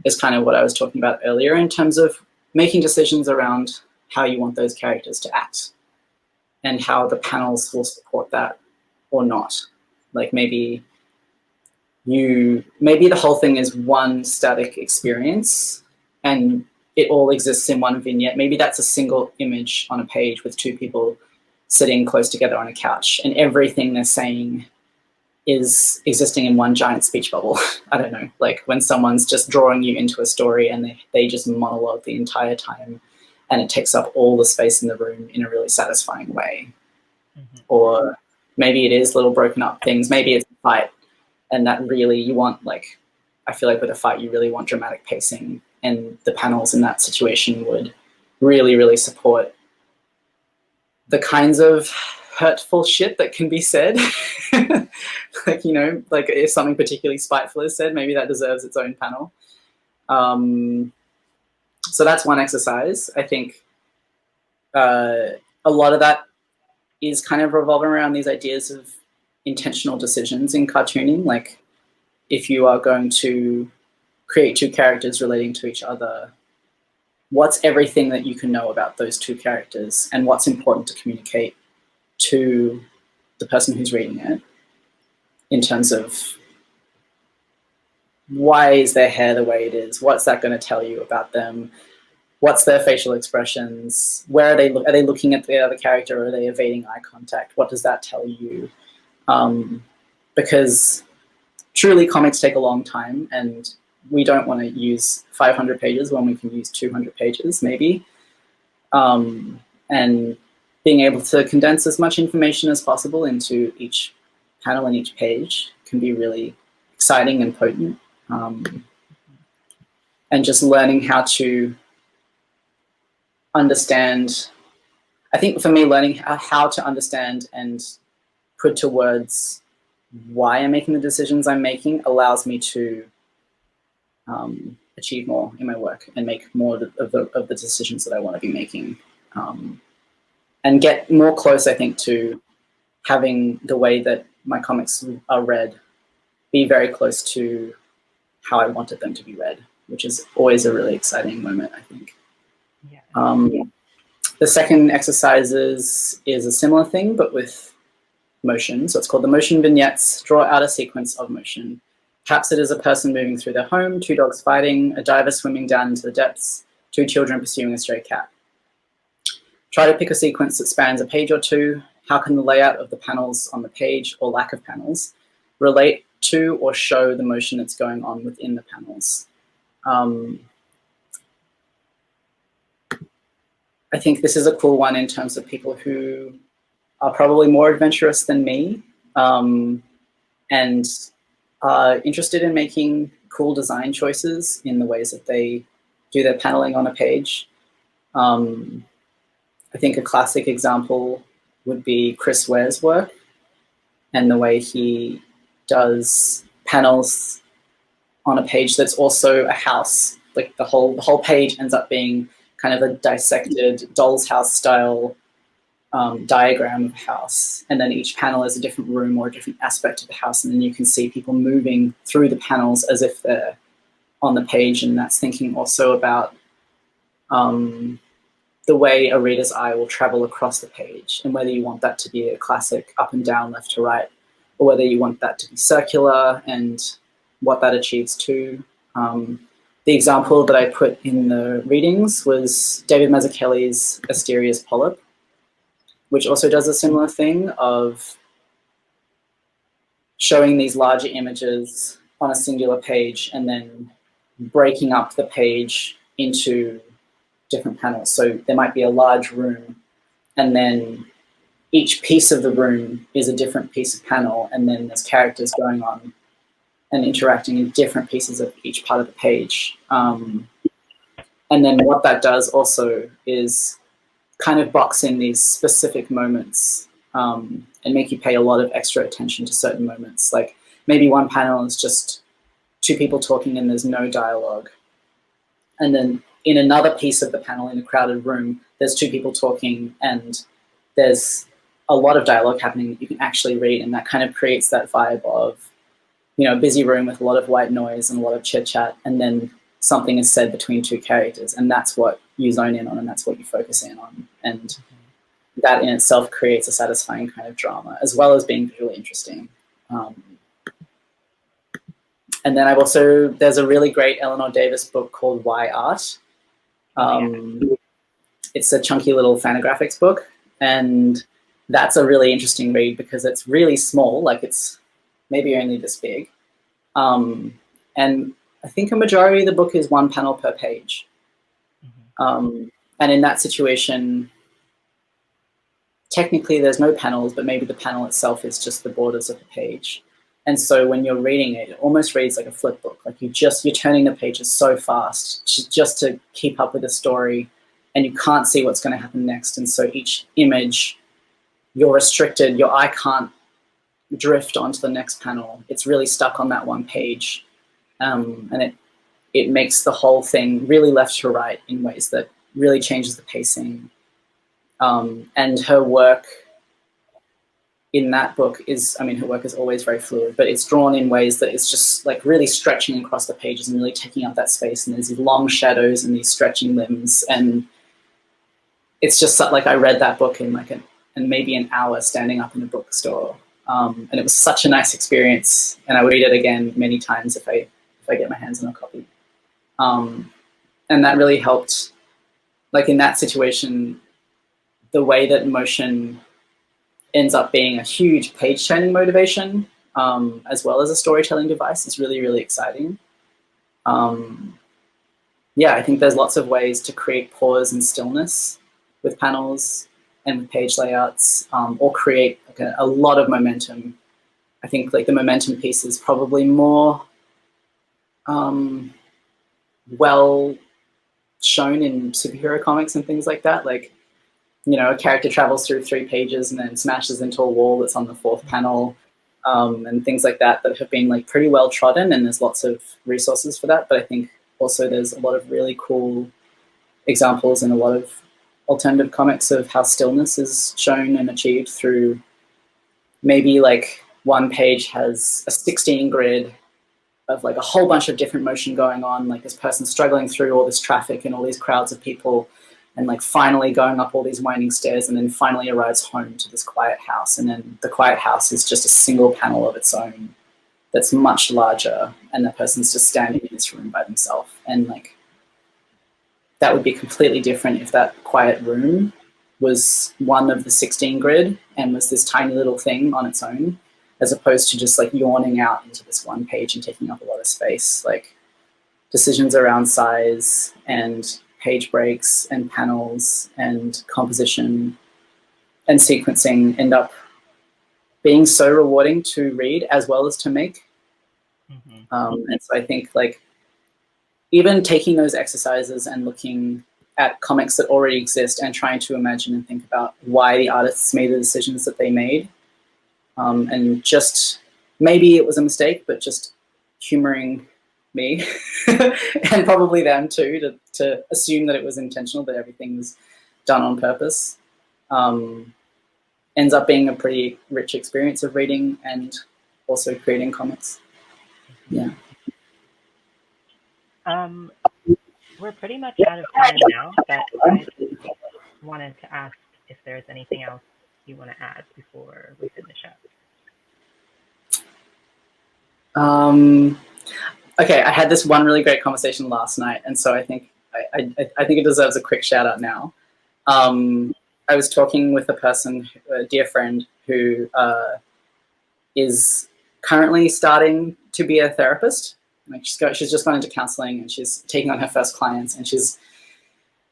is kind of what I was talking about earlier in terms of making decisions around how you want those characters to act and how the panels will support that or not. Like maybe the whole thing is one static experience and it all exists in one vignette. Maybe that's a single image on a page with two people sitting close together on a couch and everything they're saying is existing in one giant speech bubble. I don't know, like when someone's just drawing you into a story and they just monologue the entire time and it takes up all the space in the room in a really satisfying way. Mm-hmm. Or maybe it is little broken up things. Maybe it's a fight and that really you want, like, I feel like with a fight you really want dramatic pacing and the panels in that situation would really, really support the kinds of hurtful shit that can be said. Like, you know, like if something particularly spiteful is said, maybe that deserves its own panel. So that's one exercise. I think a lot of that is kind of revolving around these ideas of intentional decisions in cartooning. Like if you are going to create two characters relating to each other, what's everything that you can know about those two characters and what's important to communicate to the person who's reading it in terms of why is their hair the way it is? What's that going to tell you about them? What's their facial expressions? Where are they looking at the other character or are they evading eye contact? What does that tell you? Because truly comics take a long time and we don't want to use 500 pages when we can use 200 pages maybe. And being able to condense as much information as possible into each panel and each page can be really exciting and potent. And just learning how to understand, I think for me, learning how to understand and put to words why I'm making the decisions I'm making allows me to achieve more in my work and make more of the decisions that I want to be making. And get more close, I think, to having the way that my comics are read be very close to how I wanted them to be read, which is always a really exciting moment, I think. Yeah. The second exercise is a similar thing, but with motion. So it's called the motion vignettes. Draw out a sequence of motion. Perhaps it is a person moving through their home, two dogs fighting, a diver swimming down into the depths, two children pursuing a stray cat. Try to pick a sequence that spans a page or two. How can the layout of the panels on the page, or lack of panels, relate to or show the motion that's going on within the panels? I think this is a cool one in terms of people who are probably more adventurous than me and are interested in making cool design choices in the ways that they do their paneling on a page. I think a classic example would be Chris Ware's work and the way he does panels on a page that's also a house. Like the whole page ends up being kind of a dissected doll's house style diagram of a house. And then each panel is a different room or a different aspect of the house. And then you can see people moving through the panels as if they're on the page. And that's thinking also about the way a reader's eye will travel across the page and whether you want that to be a classic up and down, left to right, or whether you want that to be circular and what that achieves too. The example that I put in the readings was David Mazzucchelli's Asteria's Polyp. which also does a similar thing of showing these larger images on a singular page and then breaking up the page into different panels. So there might be a large room, and then each piece of the room is a different piece of panel, and then there's characters going on and interacting in different pieces of each part of the page. And then what that does also is kind of box in these specific moments and make you pay a lot of extra attention to certain moments. Like maybe one panel is just two people talking and there's no dialogue. And then in another piece of the panel in a crowded room, there's two people talking and there's a lot of dialogue happening that you can actually read, and that kind of creates that vibe of, you know, a busy room with a lot of white noise and a lot of chit chat, and then something is said between two characters, and that's what you zone in on and that's what you focus in on. And that in itself creates a satisfying kind of drama, as well as being visually interesting. And then there's a really great Eleanor Davis book called Why Art? It's a chunky little fanographics book, and that's a really interesting read because it's really small, like it's maybe only this big. And I think a majority of the book is one panel per page. And in that situation, technically there's no panels, but maybe the panel itself is just the borders of the page. And so when you're reading it, it almost reads like a flip book. Like you're turning the pages so fast just to keep up with the story, and you can't see what's going to happen next. And so each image, you're restricted, your eye can't drift onto the next panel. It's really stuck on that one page. And it makes the whole thing really left to right in ways that really changes the pacing. And her work in that book is, I mean, her work is always very fluid, but it's drawn in ways that it's just like really stretching across the pages and really taking up that space. And there's these long shadows and these stretching limbs. And it's just like I read that book in maybe an hour standing up in a bookstore. And it was such a nice experience. And I would read it again many times if I get my hands on a copy. And that really helped. Like in that situation, the way that motion ends up being a huge page turning motivation, as well as a storytelling device, is really, really exciting. Yeah, I think there's lots of ways to create pause and stillness with panels and with page layouts, or create like a lot of momentum. I think like the momentum piece is probably more well shown in superhero comics and things like that. Like, you know, a character travels through 3 pages and then smashes into a wall that's on the 4th panel, and things like that have been like pretty well trodden, and there's lots of resources for that. But I think also there's a lot of really cool examples and a lot of alternative comics of how stillness is shown and achieved through maybe like one page has a 16 grid of like a whole bunch of different motion going on, like this person struggling through all this traffic and all these crowds of people, and like finally going up all these winding stairs, and then finally arrives home to this quiet house. And then the quiet house is just a single panel of its own that's much larger, and the person's just standing in this room by themselves. And like that would be completely different if that quiet room was one of the 16 grid and was this tiny little thing on its own, as opposed to just like yawning out into this one page and taking up a lot of space. Like decisions around size and page breaks and panels and composition and sequencing end up being so rewarding to read as well as to make. And so I think like even taking those exercises and looking at comics that already exist and trying to imagine and think about why the artists made the decisions that they made, and just maybe it was a mistake, but just humoring me and probably them too, to assume that it was intentional, that everything was done on purpose, ends up being a pretty rich experience of reading and also creating comics. Yeah. We're pretty much out of time now, but I wanted to ask if there's anything else you want to add before we finish up. Okay, I had this one really great conversation last night, and so I think it deserves a quick shout out now. I was talking with a dear friend who is currently starting to be a therapist. Like she's just gone into counseling and she's taking on her first clients, and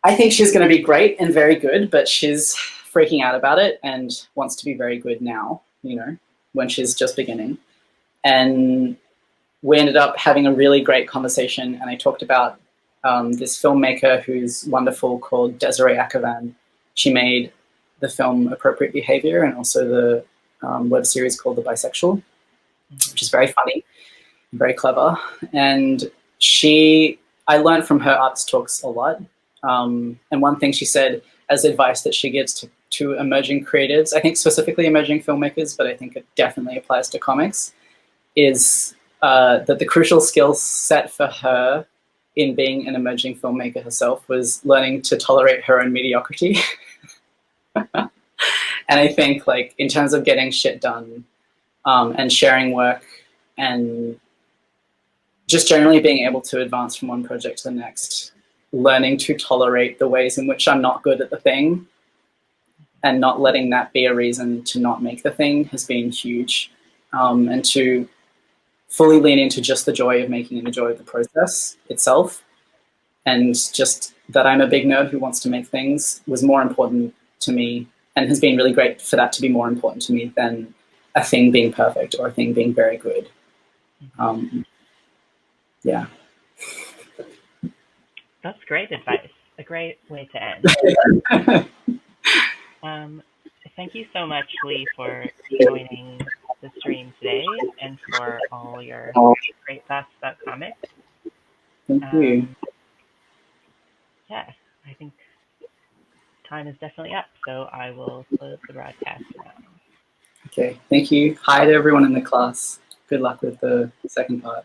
I think she's going to be great and very good, but she's freaking out about it and wants to be very good now, you know, when she's just beginning. And we ended up having a really great conversation, and I talked about this filmmaker who's wonderful called Desiree Akhavan. She made the film Appropriate Behavior and also the web series called The Bisexual, which is very funny, very clever. And I learned from her artist talks a lot. And one thing she said as advice that she gives to emerging creatives, I think specifically emerging filmmakers, but I think it definitely applies to comics, is that the crucial skill set for her in being an emerging filmmaker herself was learning to tolerate her own mediocrity. And I think, like, in terms of getting shit done and sharing work and just generally being able to advance from one project to the next, learning to tolerate the ways in which I'm not good at the thing and not letting that be a reason to not make the thing has been huge. And to fully lean into just the joy of making and the joy of the process itself. And just that I'm a big nerd who wants to make things was more important to me, and has been really great for that to be more important to me than a thing being perfect or a thing being very good. Yeah. That's great advice. A great way to end. Thank you so much, Lee, for joining the stream today and for all your great thoughts about comics. Thank you. Yeah, I think time is definitely up, so I will close the broadcast now. Okay, thank you. Hi to everyone in the class. Good luck with the second part.